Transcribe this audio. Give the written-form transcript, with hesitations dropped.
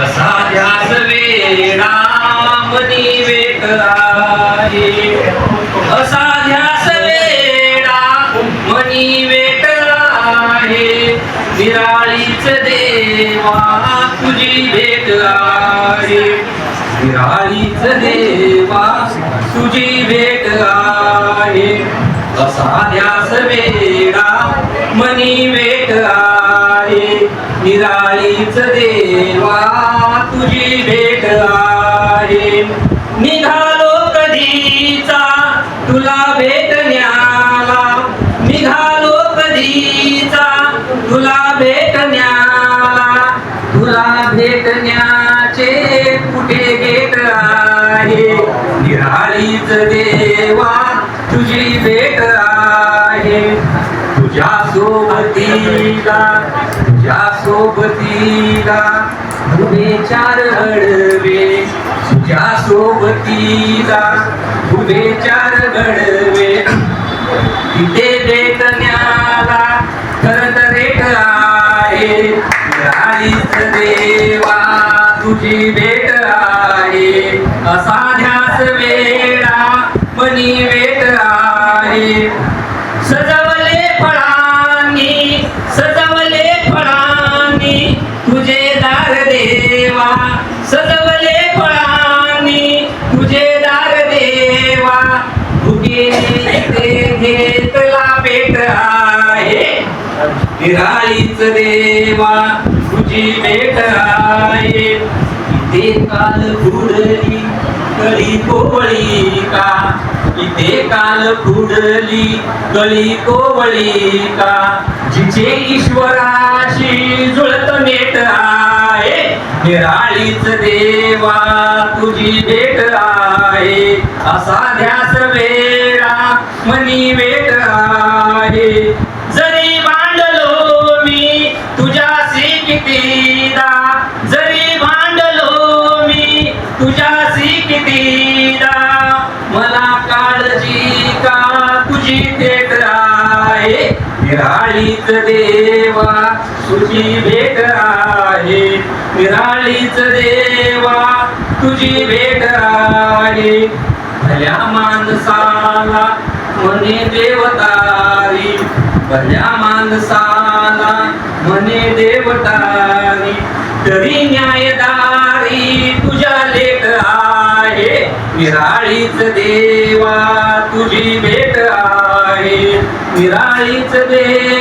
असा ध्यास वेडा मनी वेट आहे, असा ध्यास वेडा मनी वेट आहे, निराळीच देवा तुझी भेट आहे, निराळीच देवा तुझी भेट आहे, असा ध्यास वेडा मनी वेट आहे, निराळीच देवा तुझी भेट आहे. निघालो कधीचा तुला भेटण्याला, निघालो कधीचा तुला भेटण्याला, तुला भेटण्याचे कुठे गेट आहे, निराळीच देवा तुझी भेट आहे. तुझ्या सोबतीला, तुझ्या सोबतीला उभे चार गडवे, तुझ्या सोबतीला उभे चार गडवे, तिथे भेटण्याला खरंच रेट आहे, निराळीच देवा तुझी भेट आहे, असा ध्यास वेडा मनी वेट आहे. सजवले फळांनी, सजवले फळांनी तुझे दार देवा, सजवले फळांनी तुझे दार देवा, भुकेने घेतला पेट आहे, निराळीच देवा तुझी भेट आहे. इथे काल बुडली कळी कोवळी का, इथे काल बुडली कळी कोवळी का, जिचे ईश्वराशी जुळत नेट आहे, निराळीच देवा तुझी भेट आहे, असा ध्यास वेडा मनी वेट आहे. जरी भांडलो मी तुझ्याशी कितीदा, जरी भांडलो मी तुझ्याशी कितीदा, मला काळजी का तुझी थेट आहे, निराळीच देवा तुझी भेट आहे, निराळीच देवा तुझी भेट आहे. भल्या माणसाला म्हणे देवतारी, भल्या माणसाला म्हणे देवतारी, तरी न्यायदारी तुझ्या लेख आहे, निराळीच देवा तुझी भेट आहे, निराळीच देवा